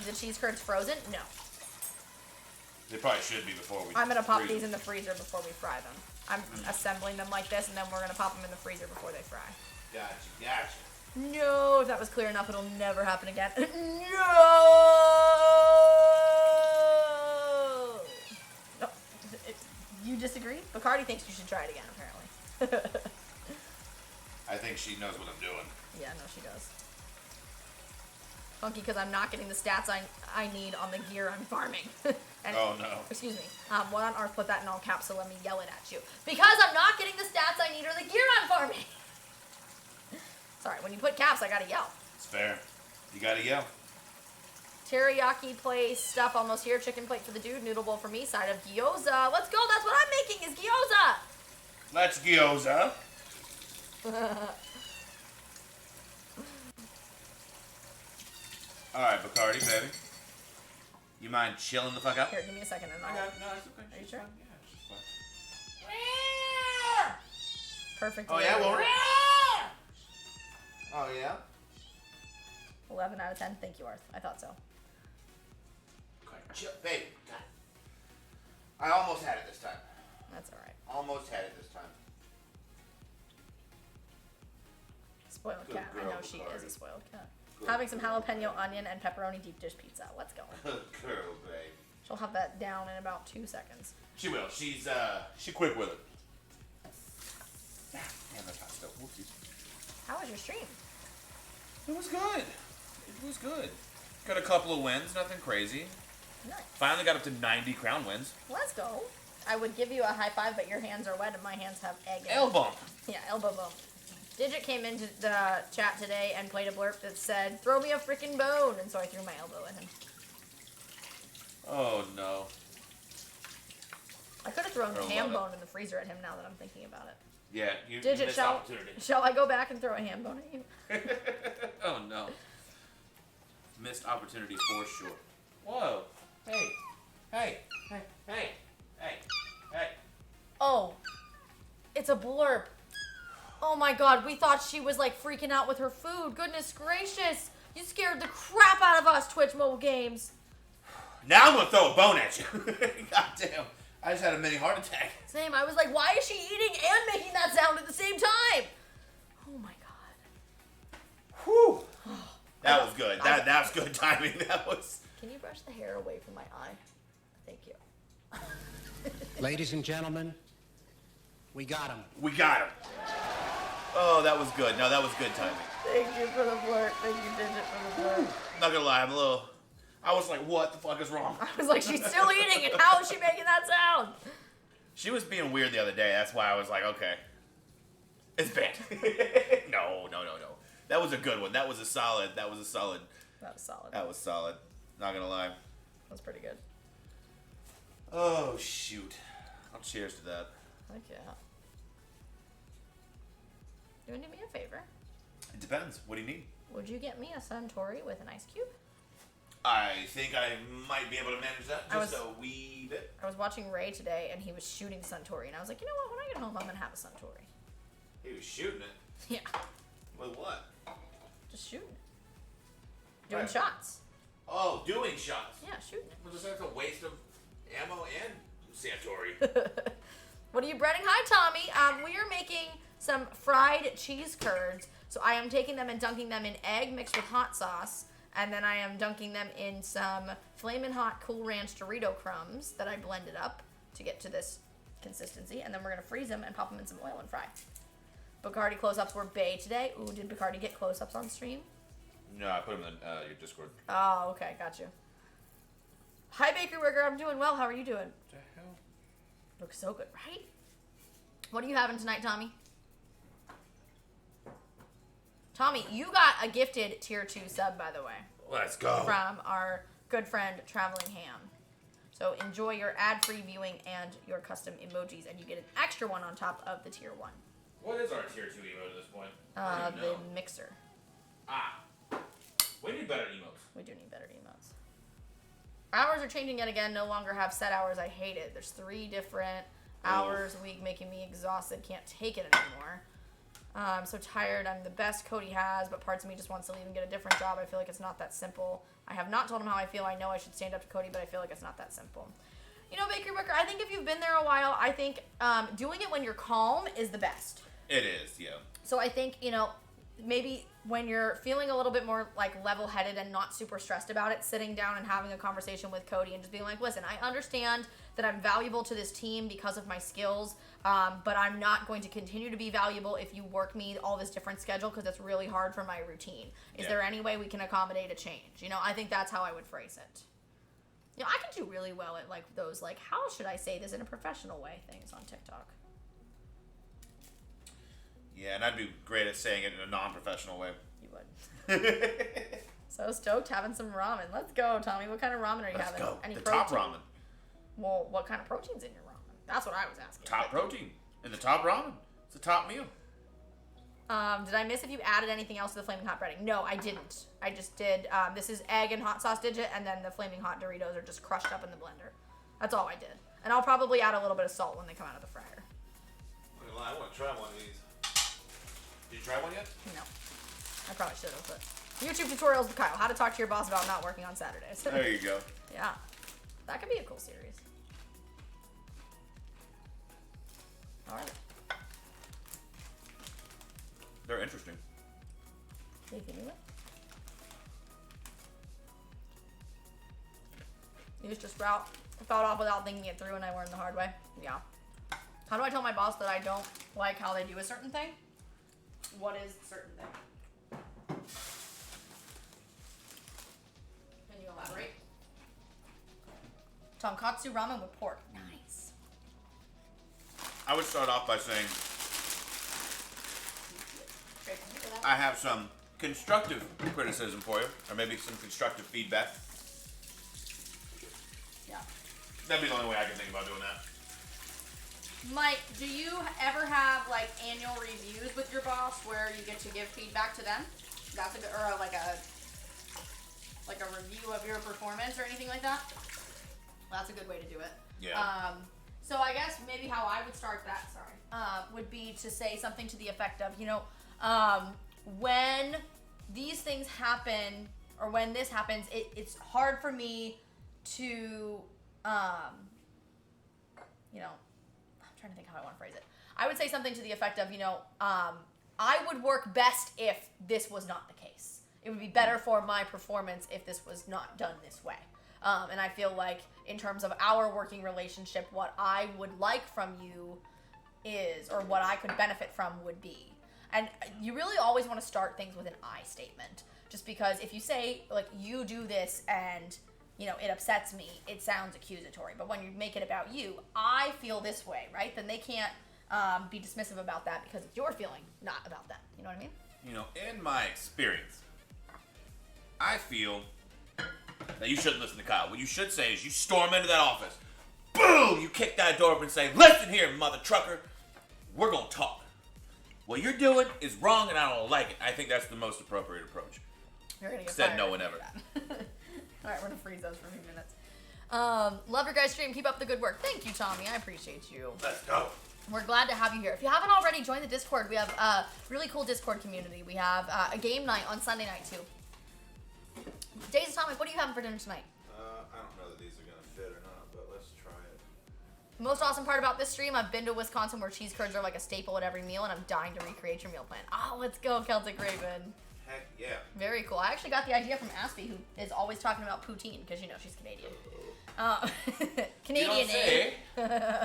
Are the cheese curds frozen? No. They probably should be before we. I'm gonna pop these in the freezer before we fry them. I'm assembling them like this, and then we're gonna pop them in the freezer before they fry. Gotcha. No, if that was clear enough, it'll never happen again. No! No. You disagree? Bacardi thinks you should try it again, apparently. I think she knows what I'm doing. Yeah, no, she does. Funky, because I'm not getting the stats I need on the gear I'm farming. And, oh, no. Excuse me. What on earth put that in all caps, so let me yell it at you. Because I'm not getting the stats I need or the gear I'm farming. Sorry, when you put caps, I gotta yell. It's fair. You gotta yell. Teriyaki place, stuff almost here. Chicken plate for the dude, noodle bowl for me, side of gyoza. Let's go, that's what I'm making is gyoza. Let's gyoza. Alright, Bacardi, baby. You mind chilling the fuck out? Here, give me a second. And No, it's okay. Are you sure? Yeah, she's fine. Perfect. Oh, yeah? Well, oh, yeah? 11 out of 10. Thank you, Arth. I thought so. Okay, chill, baby. I almost had it this time. That's alright. Almost had it this time. Spoiled Good cat. girl, I know she Bacardi. is a spoiled cat. Good Having some girl. jalapeno, onion, and pepperoni deep dish pizza. Let's go. Good girl, babe. She'll have that down in about 2 seconds. She will. She's quick with it. Man, that's hot stuff. Whoopsies. How was your stream? It was good. It was good. Got a couple of wins, nothing crazy. Nice. Finally got up to 90 crown wins. Let's go. I would give you a high five, but your hands are wet and my hands have egg in Elbow bump. Yeah, elbow bump. Digit came into the chat today and played a blurb that said, "Throw me a freaking bone," and so I threw my elbow at him. Oh, no. I could have thrown I a ham love it. bone in the freezer at him now that I'm thinking about it. Yeah, you Digit, missed shall opportunity. I go back and throw a ham bone at you? Oh, no. Missed opportunity for sure. Whoa. Hey. Hey. Hey. Hey. Hey. Hey. Oh, it's a blurb. Oh my god, we thought she was like freaking out with her food. Goodness gracious. You scared the crap out of us, Twitch Mobile Games. Now I'm going to throw a bone at you. God damn. I just had a mini heart attack. Same, I was like, why is she eating and making that sound at the same time? Oh my god. Whew. That was good. That was good timing. That was... Can you brush the hair away from my eye? Thank you. Ladies and gentlemen, we got him. We got him. Oh, that was good. No, that was good timing. Thank you for the blurb. Thank you, Digit, for the blurb. Not gonna lie, I'm a little... I was like, what the fuck is wrong? I was like, she's still eating, and how is she making that sound? She was being weird the other day. That's why I was like, okay. It's bad. No. That was a good one. That was solid. That was solid. Not gonna lie. That was pretty good. Oh, shoot. I'll cheers to that. Heck yeah. You want to do me a favor? It depends. What do you need? Would you get me a Suntory with an ice cube? I think I might be able to manage that just a wee bit. I was watching Ray today, and he was shooting Suntory, and I was like, you know what? When I get home, I'm going to have a Suntory. He was shooting it? Yeah. With what? Just shooting it. Doing Right. shots. Oh, doing shots. Yeah, shooting it. Was this like a waste of ammo and Santori? What are you breading? Hi, Tommy. We are making some fried cheese curds. So I am taking them and dunking them in egg mixed with hot sauce. And then I am dunking them in some Flamin' Hot Cool Ranch Dorito crumbs that I blended up to get to this consistency. And then we're going to freeze them and pop them in some oil and fry. Bacardi close-ups were bae today. Ooh, did Bacardi get close-ups on stream? No, I put them in your Discord. Oh, okay. Got you. Hi, Bakery Worker. I'm doing well. How are you doing? What the hell? Looks so good, right? What are you having tonight, Tommy? Tommy, you got a gifted tier 2 sub, by the way. Let's go. From our good friend, Traveling Ham. So enjoy your ad-free viewing and your custom emojis, and you get an extra one on top of the tier 1. What is our tier 2 emote at this point? The mixer. Ah. We need better emotes. We do need better emotes. Hours are changing yet again. No longer have set hours. I hate it. There's 3 different hours a week making me exhausted. Can't take it anymore. I'm so tired. I'm the best Cody has, but parts of me just wants to leave and get a different job. I feel like it's not that simple. I have not told him how I feel. I know I should stand up to Cody, but I feel like it's not that simple. You know, Bakery Booker, I think if you've been there a while, I think doing it when you're calm is the best. It is, yeah. So I think, you know, maybe when you're feeling a little bit more like level-headed and not super stressed about it, sitting down and having a conversation with Cody and just being like, listen, I understand that I'm valuable to this team because of my skills, but I'm not going to continue to be valuable if you work me all this different schedule because it's really hard for my routine. Is there any way we can accommodate a change? You know, I think that's how I would phrase it. You know, I can do really well at like those, like, how should I say this in a professional way things on TikTok. Yeah, and I'd be great at saying it in a non-professional way. You would. So stoked having some ramen. Let's go, Tommy. What kind of ramen are you having? Let's go. Any The protein? top ramen. Well, what kind of protein's in your ramen? That's what I was asking. Top protein. In the top ramen. It's a top meal. Did I miss if you added anything else to the Flaming Hot breading? No, I didn't. I just did, this is egg and hot sauce digit, and then the Flaming Hot Doritos are just crushed up in the blender. That's all I did. And I'll probably add a little bit of salt when they come out of the fryer. I want to try one of these. Did you try one yet? No. I probably should have, but... YouTube tutorials with Kyle. How to talk to your boss about not working on Saturdays. There you go. Yeah. That could be a cool series. Alright. They're interesting. You can do it. Used to sprout. Fell off without thinking it through and I learned the hard way. Yeah. How do I tell my boss that I don't like how they do a certain thing? What is a certain thing? Can you elaborate? Tonkatsu ramen with pork. Nice. I would start off by saying I have some constructive criticism for you, or maybe some constructive feedback. Yeah. That'd be the only way I can think about doing that. Mike, do you ever have like annual reviews with your boss where you get to give feedback to them? That's a good, or like a review of your performance or anything like that? That's a good way to do it. Yeah. So I guess maybe how I would start that, would be to say something to the effect of, you know, when these things happen, or when this happens, it's hard for me to, you know, I'm trying to think how I want to phrase it. I would say something to the effect of, you know, I would work best if this was not the case. It would be better for my performance if this was not done this way. And I feel like in terms of our working relationship, what I would like from you is, or what I could benefit from would be. And you really always want to start things with an I statement. Just because if you say, like, you do this and, you know, it upsets me, it sounds accusatory. But when you make it about you, I feel this way, right? Then they can't be dismissive about that because it's your feeling, not about them. You know what I mean? You know, in my experience, I feel that you shouldn't listen to Kyle. What you should say is you storm into that office. Boom! You kick that door open and say, listen here, mother trucker. We're going to talk. What you're doing is wrong and I don't like it. I think that's the most appropriate approach. You're gonna get Said fired no if one you ever. do that. All right, we're gonna freeze those for a few minutes. Love your guys' stream. Keep up the good work. Thank you, Tommy. I appreciate you. Let's go. We're glad to have you here. If you haven't already, join the Discord. We have a really cool Discord community. We have a game night on Sunday night too. Days Atomic, what are you having for dinner tonight? I don't know that these are gonna fit or not, but let's try it. The most awesome part about this stream, I've been to Wisconsin where cheese curds are like a staple at every meal, and I'm dying to recreate your meal plan. Oh, let's go, Celtic Raven. Heck yeah. Very cool. I actually got the idea from Aspie, who is always talking about poutine, because, you know, she's Canadian. Canadian, eh?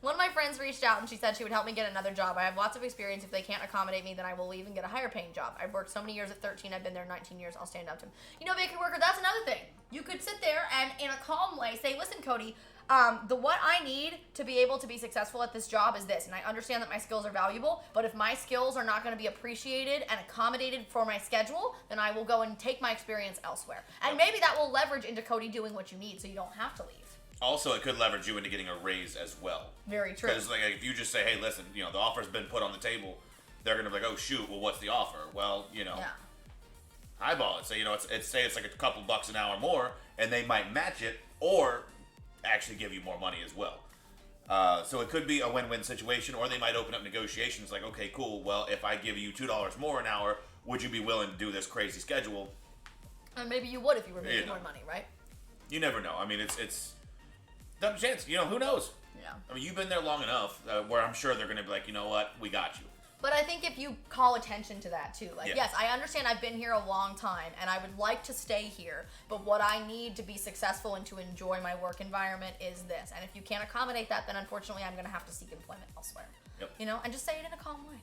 One of my friends reached out and she said she would help me get another job. I have lots of experience. If they can't accommodate me, then I will leave and get a higher paying job. I've worked so many years at 13. I've been there 19 years. I'll stand up to him. You know, Bakery Worker, that's another thing. You could sit there and in a calm way say, listen, Cody, what I need to be able to be successful at this job is this. And I understand that my skills are valuable, but if my skills are not going to be appreciated and accommodated for my schedule, then I will go and take my experience elsewhere. And maybe that will leverage into Cody doing what you need so you don't have to leave. Also, it could leverage you into getting a raise as well. Very true. Because like, if you just say, hey, listen, you know, the offer's been put on the table, they're going to be like, oh, shoot, well, what's the offer? Well, you know, Yeah. highball it. So, you know, say it's like a couple bucks an hour more, and they might match it or actually give you more money as well. So it could be a win-win situation, or they might open up negotiations like, okay, cool, well, if I give you $2 more an hour, would you be willing to do this crazy schedule? And maybe you would if you were making more money, right? You never know. I mean, it's dumb chance. Who knows? Yeah. I mean, you've been there long enough where I'm sure they're going to be like, you know what, we got you. But I think if you call attention to that too, like, yes, I understand I've been here a long time and I would like to stay here, but what I need to be successful and to enjoy my work environment is this. And if you can't accommodate that, then unfortunately I'm going to have to seek employment elsewhere. Yep. And just say it in a calm way,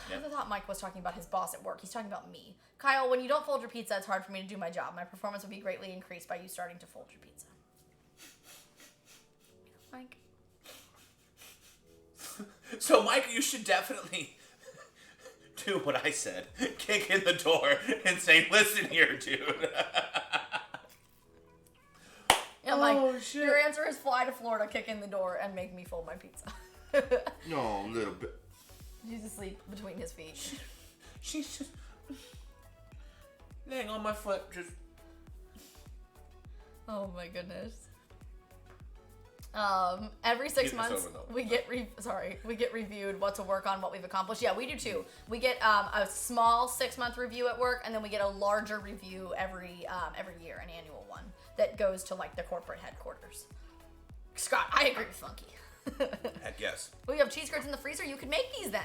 Yep. I thought Mike was talking about his boss at work. He's talking about me. Kyle, when you don't fold your pizza, it's hard for me to do my job. My performance would be greatly increased by you starting to fold your pizza. Mike. So, Mike, you should definitely do what I said. Kick in the door and say, listen here, dude. Yeah, Mike, shit. Your answer is fly to Florida, kick in the door, and make me fold my pizza. No, a little bit. She's asleep between his feet. She's just laying on my foot, just... Oh my goodness. Every 6 months we get reviewed what to work on, what we've accomplished. Yeah, we do too. We get a small 6-month review at work, and then we get a larger review every year, an annual one that goes to like the corporate headquarters. Scott, I agree with Funky. Heck yes. We have cheese curds in the freezer. You could make these then.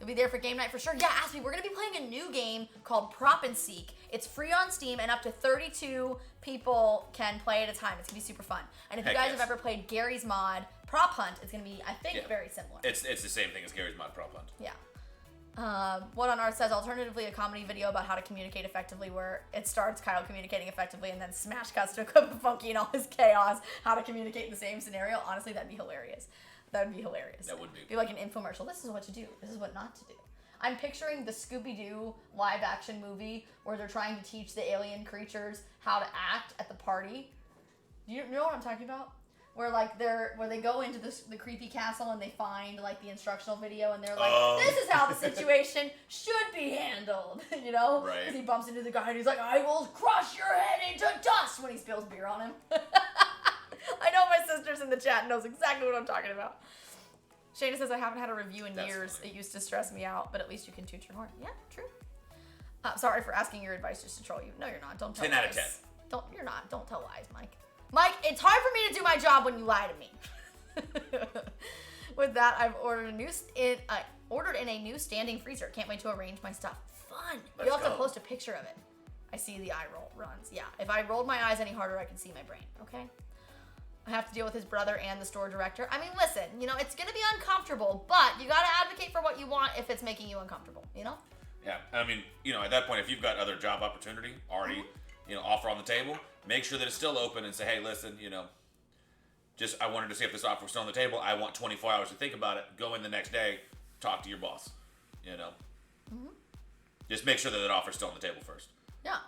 You'll be there for game night for sure. Yeah, ask me. We're going to be playing a new game called Prop and Seek. It's free on Steam, and up to 32 people can play at a time. It's going to be super fun. And if you guys have ever played Gary's Mod Prop Hunt, it's going to be, I think, very similar. It's the same thing as Gary's Mod Prop Hunt. Yeah. What on Earth says, alternatively, a comedy video about how to communicate effectively, where it starts Kyle communicating effectively and then smash cuts to a clip of Funky and all his chaos, how to communicate in the same scenario. Honestly, that'd be hilarious. That would be hilarious. That would be. Be like an infomercial. This is what to do. This is what not to do. I'm picturing the Scooby-Doo live-action movie where they're trying to teach the alien creatures how to act at the party. Do you know what I'm talking about? Where they go into the creepy castle and they find like the instructional video and they're like, this is how the situation should be handled, Right. Because he bumps into the guy and he's like, I will crush your head into dust when he spills beer on him. I know my sister's in the chat knows exactly what I'm talking about. Shayna says, I haven't had a review in years. Funny. It used to stress me out, but at least you can toot your horn. Yeah, true. Sorry for asking your advice just to troll you. No, you're not. Don't tell 10 lies. out of 10. You're not. Don't tell lies, Mike. Mike, it's hard for me to do my job when you lie to me. With that, I've ordered in a new standing freezer. Can't wait to arrange my stuff. Fun. You also post a picture of it. I see the eye roll runs. Yeah. If I rolled my eyes any harder, I could see my brain. Okay. I have to deal with his brother and the store director. I mean, listen, it's going to be uncomfortable, but you got to advocate for what you want if it's making you uncomfortable, Yeah. I mean, at that point, if you've got other job opportunity already, offer on the table, make sure that it's still open and say, hey, listen, I wanted to see if this offer was still on the table. I want 24 hours to think about it. Go in the next day, talk to your boss, Mm-hmm. Just make sure that that offer's still on the table first. Yeah.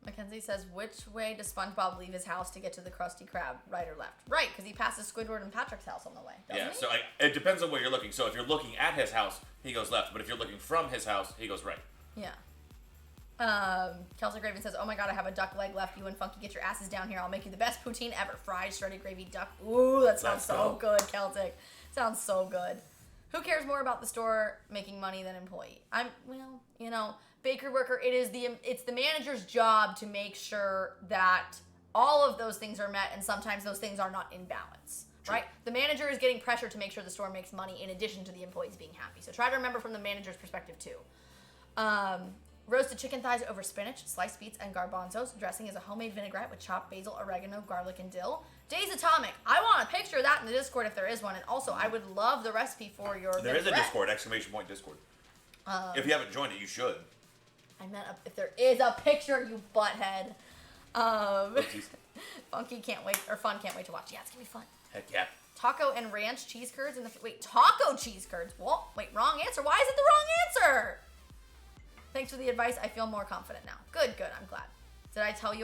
Mackenzie says, which way does SpongeBob leave his house to get to the Krusty Krab, right or left? Right, because he passes Squidward and Patrick's house on the way. Yeah, so it depends on where you're looking. So if you're looking at his house, he goes left. But if you're looking from his house, he goes right. Yeah. Kelsey Graven says, oh my god, I have a duck leg left. You and Funky get your asses down here. I'll make you the best poutine ever. Fried, shredded gravy, duck. Ooh, that sounds so good, Celtic. Sounds so good. Who cares more about the store making money than employee? Bakery worker, it's the manager's job to make sure that all of those things are met, and sometimes those things are not in balance, right? The manager is getting pressure to make sure the store makes money in addition to the employees being happy. So try to remember from the manager's perspective too. Roasted chicken thighs over spinach, sliced beets, and garbanzos. Dressing is a homemade vinaigrette with chopped basil, oregano, garlic, and dill. Days Atomic. I want a picture of that in the Discord if there is one. And also, I would love the recipe for your There is a Discord, ! Discord. If you haven't joined it, you should. I meant if there is a picture, you butthead. Funky can't wait, or Fun can't wait to watch. Yeah, it's gonna be fun. Heck yeah. Taco and ranch cheese curds in the taco cheese curds. What? Wait, wrong answer. Why is it the wrong answer? Thanks for the advice. I feel more confident now. Good. I'm glad. Did I tell you